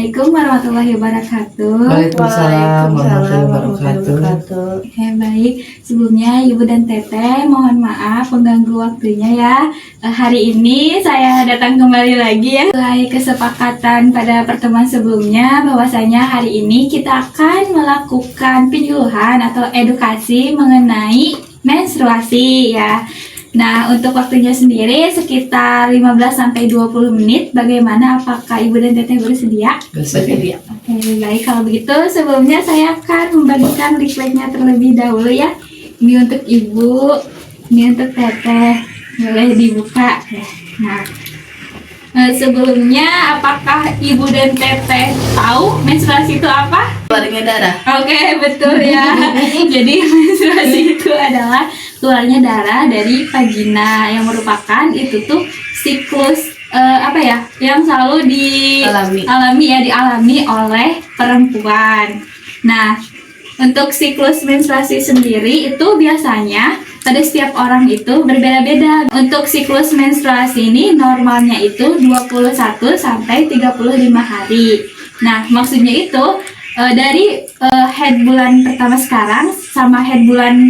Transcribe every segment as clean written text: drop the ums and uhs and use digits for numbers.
Assalamualaikum warahmatullahi wabarakatuh. Waalaikumsalam warahmatullahi wabarakatuh. Oke, baik. Sebelumnya Ibu dan Teteh mohon maaf mengganggu waktunya ya. Hari ini saya datang kembali lagi ya. Sesuai kesepakatan pada pertemuan sebelumnya bahwasanya hari ini kita akan melakukan penyuluhan atau edukasi mengenai menstruasi ya. Nah, untuk waktunya sendiri sekitar 15-20 menit. Bagaimana, apakah Ibu dan Teteh bersedia? Bersedia. Oke, baik. Kalau begitu, sebelumnya saya akan membagikan leafletnya terlebih dahulu ya. Ini untuk Ibu, ini untuk Teteh. Boleh dibuka. Nah, sebelumnya apakah Ibu dan Teteh tahu menstruasi itu apa? Keluarnya darah. Oke, betul ya. Jadi menstruasi itu adalah keluarnya darah dari vagina yang merupakan itu tuh siklus yang selalu dialami oleh perempuan. Nah, untuk siklus menstruasi sendiri itu biasanya pada setiap orang itu berbeda-beda. Untuk siklus menstruasi ini normalnya itu 21 sampai 35 hari. Nah, maksudnya itu dari head bulan pertama sekarang sama head bulan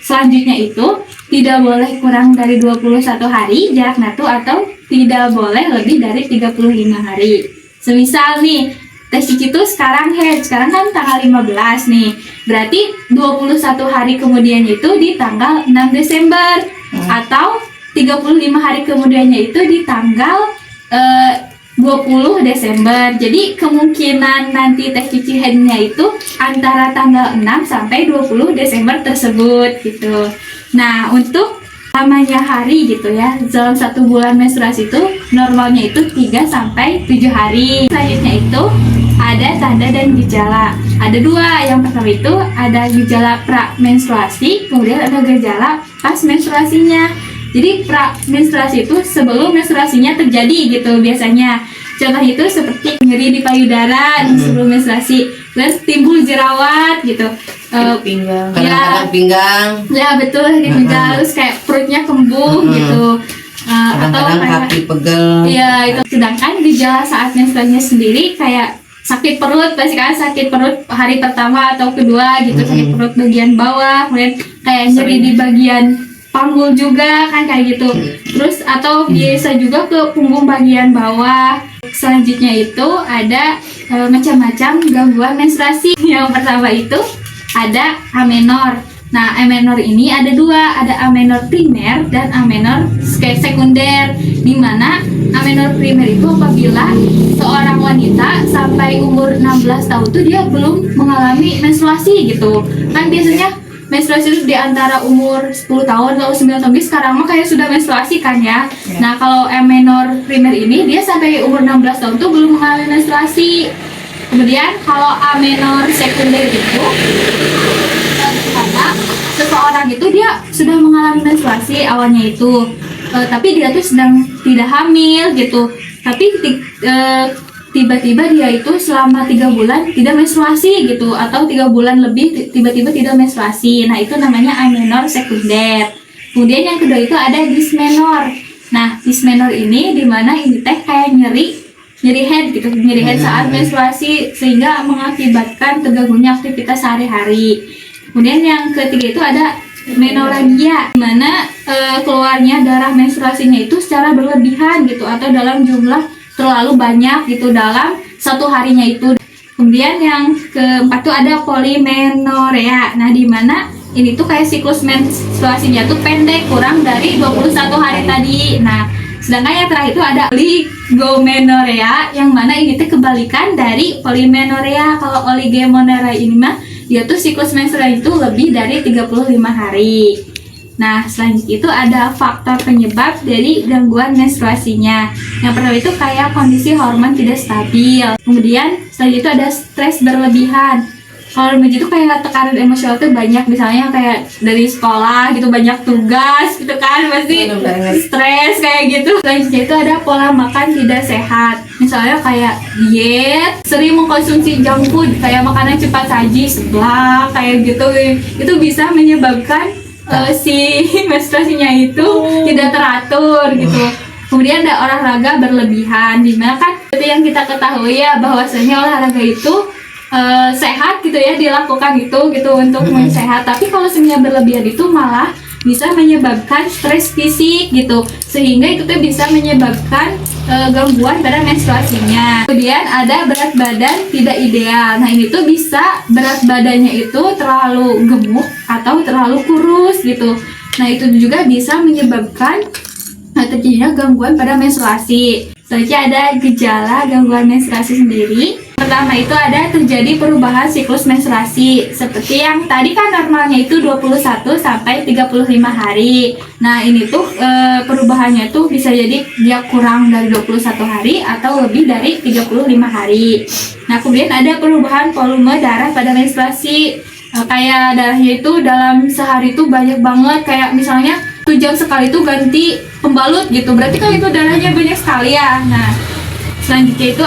selanjutnya itu tidak boleh kurang dari 21 hari jarak natu atau tidak boleh lebih dari 35 hari. Semisal nih, Teh Cici tuh sekarang kan tanggal 15 nih. Berarti 21 hari kemudian itu di tanggal 6 Desember atau 35 hari kemudiannya itu di tanggal 20 Desember. Jadi kemungkinan nanti Teh Cici headnya itu antara tanggal 6 sampai 20 Desember tersebut gitu. Nah, untuk lamanya hari gitu ya, dalam satu bulan menstruasi itu normalnya itu 3 sampai 7 hari. Selanjutnya itu ada tanda dan gejala. Ada dua. Yang pertama itu ada gejala pra-menstruasi, kemudian ada gejala pas menstruasinya. Jadi pra-menstruasi itu sebelum menstruasinya terjadi gitu biasanya. Contoh itu seperti nyeri di payudara sebelum menstruasi, terus timbul jerawat gitu. Pinggang. Ya, pinggang. Ya betul, di pinggang, terus kayak perutnya kembung gitu. Atau kayak kaki pegel. Iya itu. Sedangkan gejala saat menstruasinya sendiri kayak sakit perut, pasti kan sakit perut hari pertama atau kedua gitu, sakit perut bagian bawah, kemudian kayak nyeri di bagian panggul juga kan kayak gitu. Terus atau biasa juga ke punggung bagian bawah. Selanjutnya itu ada macam-macam gangguan menstruasi. Yang pertama itu ada amenor. Nah, amenor ini ada dua, ada amenor primer dan amenor sekunder. Di mana amenor primer itu apabila seorang wanita sampai umur 16 tahun tuh dia belum mengalami menstruasi gitu. Kan biasanya menstruasi itu di antara umur 10 tahun atau 9 tahun. Sekarang mah kayak sudah menstruasi kan ya. Nah, kalau amenor primer ini dia sampai umur 16 tahun tuh belum mengalami menstruasi. Kemudian kalau amenor sekunder itu karena seseorang itu dia sudah mengalami menstruasi awalnya itu, tapi dia tuh sedang tidak hamil gitu. Tapi tiba-tiba dia itu selama 3 bulan tidak menstruasi gitu, atau 3 bulan lebih tiba-tiba tidak menstruasi. Nah, itu namanya amenor sekunder. Kemudian yang kedua itu ada dismenor. Nah, dismenor ini dimana ini teh kayak nyeri head gitu, nyeri head saat menstruasi sehingga mengakibatkan terganggunya aktivitas sehari-hari. Kemudian yang ketiga itu ada menorragia, di mana keluarnya darah menstruasinya itu secara berlebihan gitu, atau dalam jumlah terlalu banyak gitu dalam satu harinya itu. Kemudian yang keempat tuh ada polimenorea. Nah, di mana ini tuh kayak siklus menstruasinya tuh pendek, kurang dari 21 hari tadi. Nah, sedangkan yang terakhir itu ada oligomenorea, yang mana ini tuh kebalikan dari polimenorea. Kalau oligomenorea ini mah dia tuh siklus menstruasi itu lebih dari 35 hari. Nah, selanjutnya itu ada faktor penyebab dari gangguan menstruasinya. Yang pertama itu kayak kondisi hormon tidak stabil. Kemudian selanjutnya itu ada stres berlebihan. Kalau begitu kayak tekanan emosional tuh banyak, misalnya kayak dari sekolah gitu, banyak tugas gitu kan, pasti stres kayak gitu. Selanjutnya itu ada pola makan tidak sehat. Misalnya kayak diet, sering mengkonsumsi junk food, kayak makanan cepat saji, seblak kayak gitu. Itu bisa menyebabkan si menstruasinya itu tidak teratur gitu. Kemudian ada olahraga berlebihan, dimana kan itu yang kita ketahui ya bahwasanya olahraga itu sehat gitu ya dilakukan itu gitu untuk sehat. Tapi kalau sebenarnya berlebihan itu malah bisa menyebabkan stres fisik gitu, sehingga itu tuh bisa menyebabkan gangguan pada menstruasinya. Kemudian ada berat badan tidak ideal. Nah ini tuh bisa berat badannya itu terlalu gemuk atau terlalu kurus gitu. Nah itu juga bisa menyebabkan terjadinya gangguan pada menstruasi. Selanjutnya ada gejala gangguan menstruasi sendiri. Pertama itu ada terjadi perubahan siklus menstruasi. Seperti yang tadi kan normalnya itu 21 sampai 35 hari. Nah ini tuh perubahannya tuh bisa jadi dia kurang dari 21 hari atau lebih dari 35 hari. Nah kemudian ada perubahan volume darah pada menstruasi. Kayak darahnya itu dalam sehari itu banyak banget, kayak misalnya 1 jam sekali tuh ganti pembalut gitu, berarti kan itu darahnya banyak sekali ya. Nah selanjutnya itu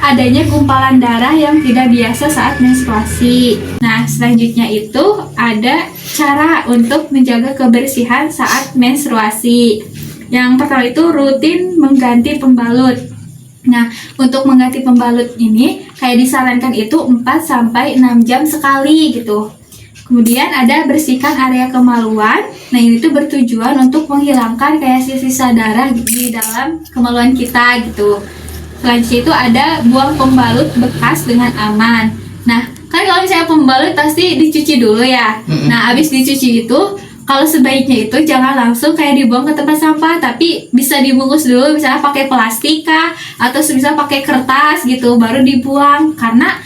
adanya gumpalan darah yang tidak biasa saat menstruasi. Nah selanjutnya itu ada cara untuk menjaga kebersihan saat menstruasi. Yang pertama itu rutin mengganti pembalut. Nah, untuk mengganti pembalut ini kayak disarankan itu 4-6 jam sekali gitu. Kemudian ada bersihkan area kemaluan. Nah, ini tuh bertujuan untuk menghilangkan kayak sisa darah di dalam kemaluan kita gitu. Selanjutnya itu ada buang pembalut bekas dengan aman. Nah, kan kalau misalnya pembalut pasti dicuci dulu ya. Nah, habis dicuci itu kalau sebaiknya itu jangan langsung kayak dibuang ke tempat sampah, tapi bisa dibungkus dulu, misalnya pakai plastik kah, atau bisa pakai kertas gitu, baru dibuang. Karena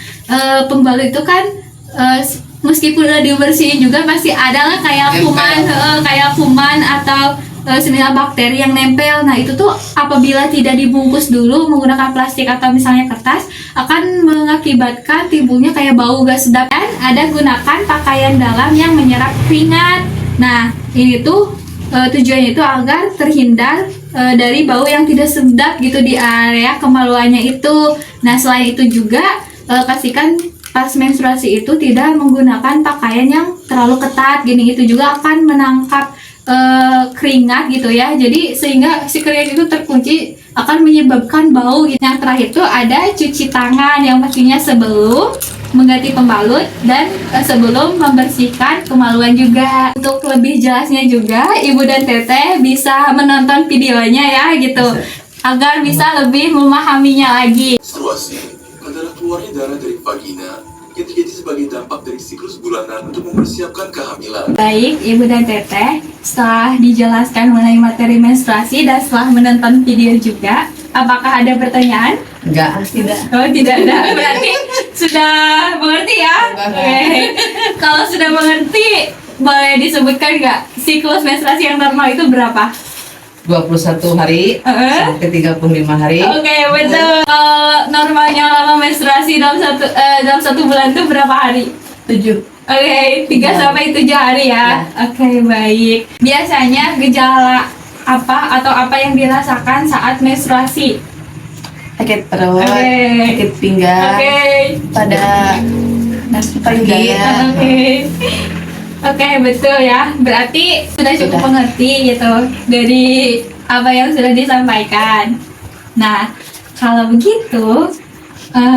pembalut itu kan meskipun udah dibersihin juga masih ada lah kayak kuman atau semisal bakteri yang nempel. Nah itu tuh apabila tidak dibungkus dulu menggunakan plastik atau misalnya kertas akan mengakibatkan timbulnya kayak bau gak sedap. Dan ada gunakan pakaian dalam yang menyerap keringat. Nah ini tuh tujuannya itu agar terhindar dari bau yang tidak sedap gitu di area kemaluannya itu. Nah selain itu juga pastikan pas menstruasi itu tidak menggunakan pakaian yang terlalu ketat gini, itu juga akan menangkap keringat gitu ya, jadi sehingga si keringat itu terkunci akan menyebabkan bau gitu. Yang terakhir itu ada cuci tangan, yang pastinya sebelum mengganti pembalut dan sebelum membersihkan kemaluan juga. Untuk lebih jelasnya juga Ibu dan Teteh bisa menonton videonya ya gitu, agar bisa lebih memahaminya lagi. Menstruasi adalah keluarnya darah dari vagina yang terjadi sebagai dampak dari siklus bulanan untuk mempersiapkan kehamilan. Baik, Ibu dan Teteh, setelah dijelaskan mengenai materi menstruasi dan setelah menonton video juga, apakah ada pertanyaan? Enggak, tidak. Oh, tidak ada. Berarti sudah mengerti ya? Oke. Kalau sudah mengerti, boleh disebutkan nggak siklus menstruasi yang normal itu berapa? 21 hari sampai 35 hari. Oke, betul. Normalnya lama menstruasi dalam satu bulan itu berapa hari? 7. Oke, 3 sampai 7 hari ya. Oke, baik. Biasanya gejala apa yang dirasakan saat menstruasi? Sakit perut, Oke. sakit pinggang, Oke. pada pergi. Oke, betul ya. Berarti sudah cukup Sudah. mengerti gitu dari apa yang sudah disampaikan. Nah, kalau begitu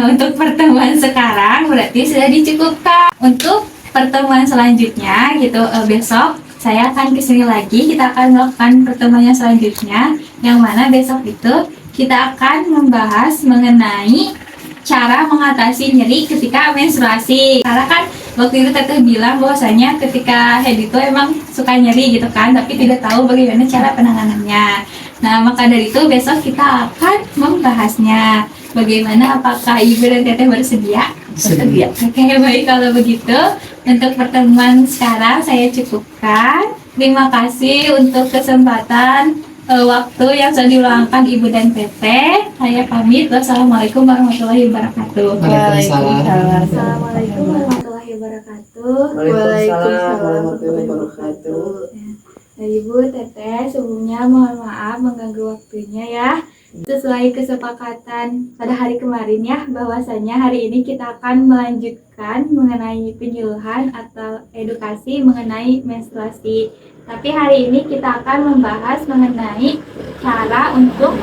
untuk pertemuan sekarang berarti sudah dicukupkan. Untuk pertemuan selanjutnya gitu besok saya akan kesini lagi. Kita akan melakukan pertemuan yang selanjutnya, yang mana besok itu kita akan membahas mengenai cara mengatasi nyeri ketika menstruasi. Karena kan waktu itu Teteh bilang bahwasanya ketika head itu emang suka nyeri gitu kan, tapi tidak tahu bagaimana cara penanganannya. Nah, maka dari itu besok kita akan membahasnya. Bagaimana, apakah Ibu dan Teteh bersedia? Bersedia. Oke, baik kalau begitu. Untuk pertemuan sekarang saya cukupkan. Terima kasih untuk kesempatan waktu yang sudah diluangkan Ibu dan Teteh. Saya pamit. Wassalamualaikum warahmatullahi wabarakatuh. Waalaikumsalam. Assalamualaikum warahmatullahi wabarakatuh. Waalaikumsalam warahmatullahi wabarakatuh. Ibu Teteh, sebelumnya mohon maaf mengganggu waktunya ya. Sesuai kesepakatan pada hari kemarin ya, bahwasanya hari ini kita akan melanjutkan mengenai penyuluhan atau edukasi mengenai menstruasi. Tapi hari ini kita akan membahas mengenai cara untuk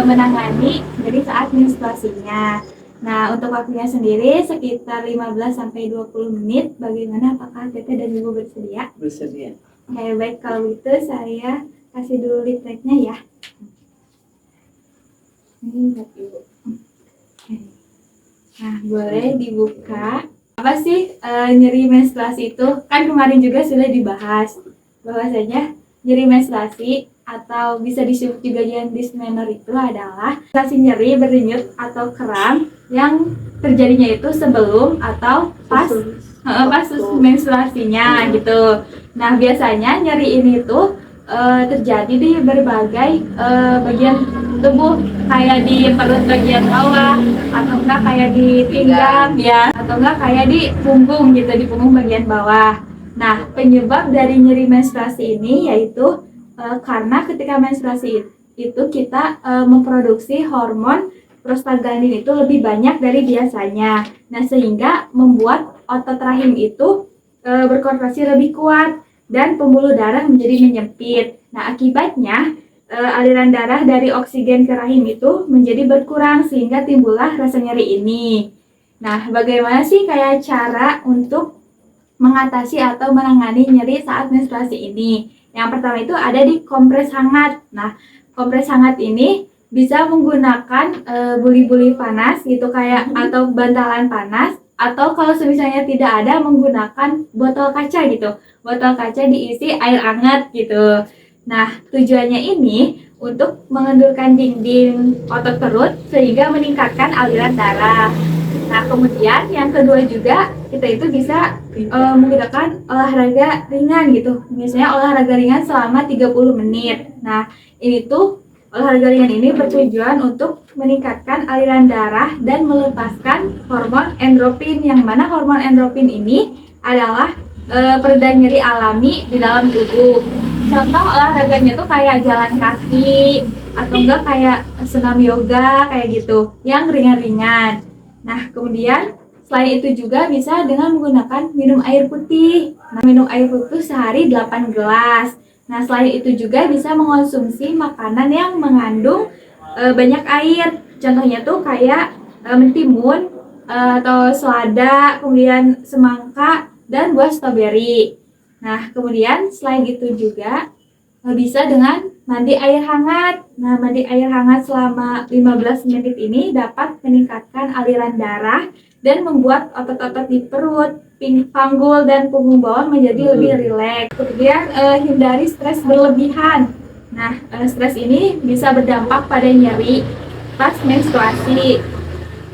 menangani nyeri saat menstruasinya. Nah, untuk waktunya sendiri sekitar 15-20 menit. Bagaimana, apakah Teteh dan Ibu bersedia? Bersedia. Oke, baik, kalau gitu saya kasih dulu litriknya ya. Ini buat Ibu. Oke. Nah, boleh dibuka. Apa sih nyeri menstruasi itu? Kan kemarin juga sudah dibahas bahwasanya nyeri menstruasi atau bisa disebut juga dengan dysmenorrhea itu adalah sensasi nyeri berdenyut atau kram yang terjadinya itu sebelum atau pas menstruasinya gitu. Nah, biasanya nyeri ini tuh terjadi di berbagai bagian tubuh, kayak di perut bagian bawah, atau enggak kayak di pinggang ya, atau enggak kayak di punggung gitu, di punggung bagian bawah. Nah, penyebab dari nyeri menstruasi ini yaitu karena ketika menstruasi itu kita memproduksi hormon prostaglandin itu lebih banyak dari biasanya. Nah, sehingga membuat otot rahim itu berkontraksi lebih kuat dan pembuluh darah menjadi menyempit. Nah, akibatnya aliran darah dari oksigen ke rahim itu menjadi berkurang sehingga timbullah rasa nyeri ini. Nah, bagaimana sih kayak cara untuk mengatasi atau menangani nyeri saat menstruasi ini? Yang pertama itu ada di kompres hangat. Nah, kompres hangat ini bisa menggunakan buli-buli panas gitu kayak atau bantalan panas, atau kalau misalnya tidak ada menggunakan botol kaca gitu. Botol kaca diisi air hangat gitu. Nah, tujuannya ini untuk mengendurkan dinding otot perut sehingga meningkatkan aliran darah. Nah, kemudian yang kedua juga kita itu bisa menggunakan olahraga ringan gitu. Misalnya olahraga ringan selama 30 menit. Nah, ini tuh olahraga ringan ini bertujuan untuk meningkatkan aliran darah dan melepaskan hormon endorfin, yang mana hormon endorfin ini adalah pereda nyeri alami di dalam tubuh. Contoh olahraganya tuh kayak jalan kaki atau enggak kayak senam yoga kayak gitu, yang ringan-ringan. Nah, kemudian selain itu juga bisa dengan menggunakan minum air putih. Nah, minum air putih sehari 8 gelas. Nah, selain itu juga bisa mengonsumsi makanan yang mengandung banyak air. Contohnya tuh kayak mentimun atau selada, kemudian semangka dan buah stroberi. Nah, kemudian selain itu juga bisa dengan mandi air hangat. Nah, mandi air hangat selama 15 menit ini dapat meningkatkan aliran darah dan membuat otot-otot di perut, panggul, dan punggung bawah menjadi lebih rileks. Kemudian hindari stres berlebihan. Nah, stres ini bisa berdampak pada nyeri pas menstruasi.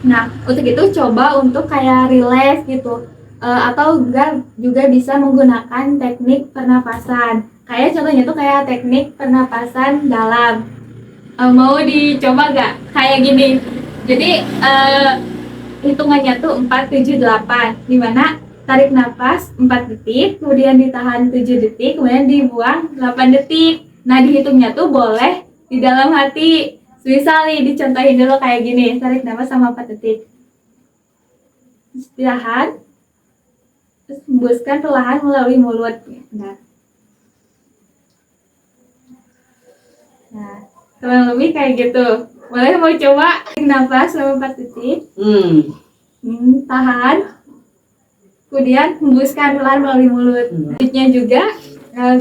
Nah, untuk itu coba untuk kayak rileks gitu. Atau juga bisa menggunakan teknik pernapasan. Kayak contohnya tuh kayak teknik pernapasan dalam. Mau dicoba gak? Kayak gini. Jadi hitungannya tuh 4, 7, 8. Dimana tarik nafas 4 detik, kemudian ditahan 7 detik, kemudian dibuang 8 detik. Nah, dihitungnya tuh boleh di dalam hati. Misal nih, dicontohin dulu kayak gini. Tarik nafas sama 4 detik. Ditahan. Terus hembuskan perlahan melalui mulut. Nah, kurang lebih kayak gitu. Boleh mau coba tarik nafas selama 4 detik. Tahan. Kemudian hembuskan perlahan melalui mulut. Selanjutnya juga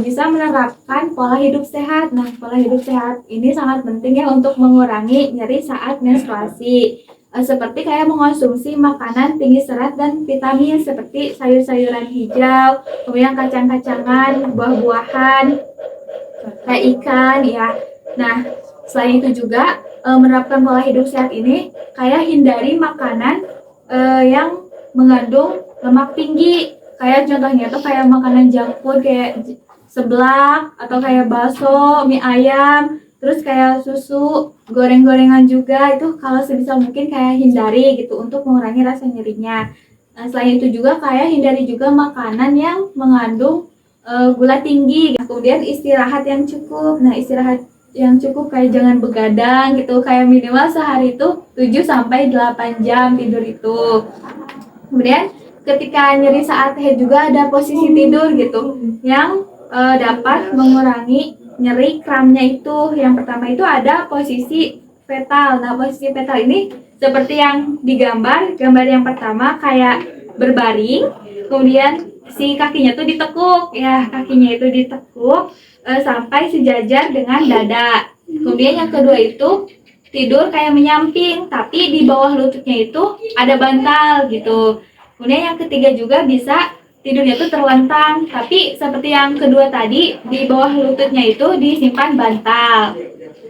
bisa menerapkan pola hidup sehat. Nah, pola hidup sehat ini sangat penting ya untuk mengurangi nyeri saat menstruasi. Seperti kayak mengonsumsi makanan tinggi serat dan vitamin seperti sayur-sayuran hijau, kemudian kacang-kacangan, buah-buahan, kayak ikan ya. Nah, selain itu juga menerapkan pola hidup sehat ini kayak hindari makanan yang mengandung lemak tinggi. Kayak contohnya tuh kayak makanan junk food kayak seblak atau kayak bakso, mie ayam, terus kayak susu, goreng-gorengan juga, itu kalau sebisa mungkin kayak hindari gitu untuk mengurangi rasa nyerinya. Nah, selain itu juga kayak hindari juga makanan yang mengandung gula tinggi. Kemudian istirahat yang cukup. Nah, istirahat yang cukup kayak jangan begadang gitu, kayak minimal sehari itu 7-8 jam tidur itu. Kemudian ketika nyeri saat haid juga ada posisi tidur gitu yang dapat mengurangi nyeri kramnya itu. Yang pertama itu ada posisi fetal. Nah, posisi fetal ini seperti yang digambar. Gambar yang pertama kayak berbaring, kemudian si kakinya tuh ditekuk, ya kakinya itu ditekuk sampai sejajar dengan dada. Kemudian yang kedua itu tidur kayak menyamping, tapi di bawah lututnya itu ada bantal gitu. Kemudian yang ketiga juga bisa tidurnya tuh terlentang, tapi seperti yang kedua tadi di bawah lututnya itu disimpan bantal.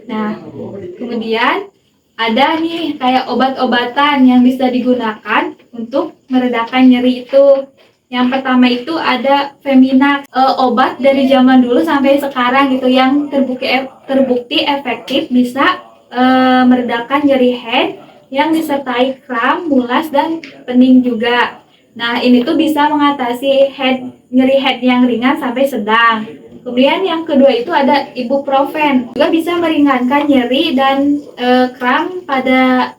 Nah, kemudian ada nih kayak obat-obatan yang bisa digunakan untuk meredakan nyeri itu. Yang pertama itu ada Feminak, obat dari zaman dulu sampai sekarang gitu yang terbukti efektif bisa meredakan nyeri head yang disertai kram, mulas dan pening juga. Nah, ini tuh bisa mengatasi nyeri head yang ringan sampai sedang. Kemudian yang kedua itu ada ibuprofen, juga bisa meringankan nyeri dan kram pada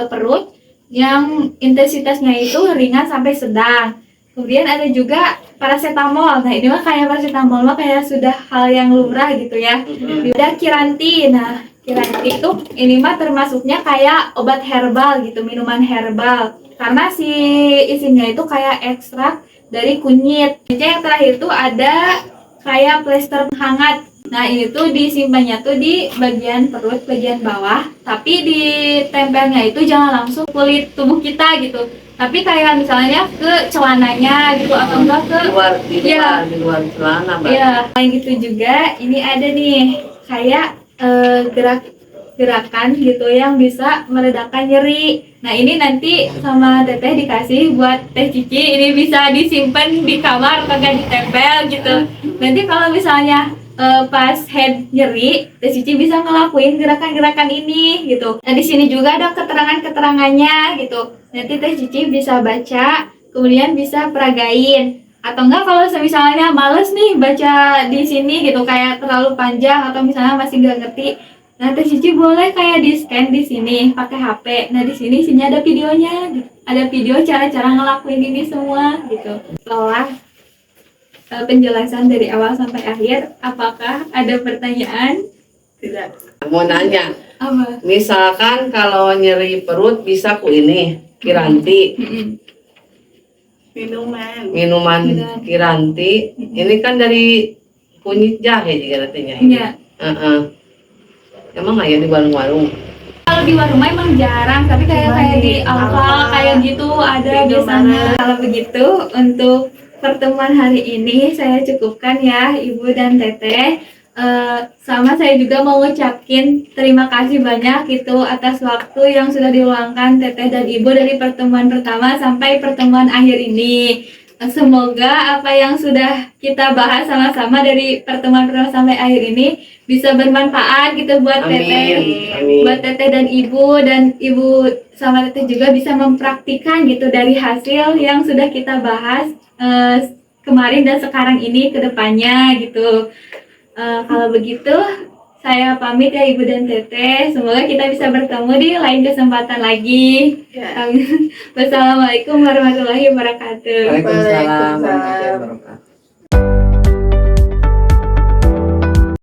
perut yang intensitasnya itu ringan sampai sedang. Kemudian ada juga paracetamol. Nah, ini mah kayak paracetamol mah kayak sudah hal yang lumrah gitu ya. Ada Kiranti. Nah, Kiranti itu ini mah termasuknya kayak obat herbal gitu, minuman herbal. Karena si isinya itu kayak ekstrak dari kunyit. Yang terakhir itu ada kayak plester hangat. Nah, ini tuh disimpannya tuh di bagian perut, bagian bawah. Tapi ditempelnya itu jangan langsung kulit tubuh kita gitu. Tapi kayak misalnya ke celananya gitu atau enggak ke di luar celana, Mbak. ya, selain itu juga ini ada nih kayak gerakan gitu yang bisa meredakan nyeri. Nah, ini nanti sama Teteh dikasih buat Teh Cici, ini bisa disimpan di kamar kagak ditempel gitu. Nanti kalau misalnya pas head nyeri, Teh Cici bisa ngelakuin gerakan-gerakan ini gitu. Nah, di sini juga ada keterangan-keterangannya gitu. Nanti Teh Cici bisa baca, kemudian bisa peragain. Atau enggak kalau misalnya males nih baca di sini gitu, kayak terlalu panjang atau misalnya masih nggak ngerti. Nah, Teh Cici boleh kayak di-scan di sini pakai HP. Nah, di sini ada videonya, gitu. Ada video cara-cara ngelakuin ini semua gitu. Setelah penjelasan dari awal sampai akhir, apakah ada pertanyaan? Tidak. Mau nanya, Apa? misalkan kalau nyeri perut bisa ku ini Kiranti, Minuman. minuman Kiranti, ini kan dari kunyit jahe juga artinya ini. Iya. Emang nggak ya di warung-warung? Kalau di warung mah emang jarang, tapi kayak di Alfa kayak gitu ada biasanya. Kalau begitu untuk pertemuan hari ini saya cukupkan ya Ibu dan Teteh. Sama saya juga mau ngucapin terima kasih banyak gitu atas waktu yang sudah diluangkan Teteh dan Ibu dari pertemuan pertama sampai pertemuan akhir ini. Semoga apa yang sudah kita bahas sama-sama dari pertemuan pertama sampai akhir ini bisa bermanfaat gitu buat Teteh, Amin. buat Teteh dan Ibu sama Teteh juga bisa mempraktikkan gitu dari hasil yang sudah kita bahas kemarin dan sekarang ini ke depannya gitu. Kalau begitu saya pamit ya Ibu dan Teteh. Semoga kita bisa bertemu di lain kesempatan lagi. Ya. Wassalamualaikum warahmatullahi wabarakatuh. Waalaikumsalam. Waalaikumsalam.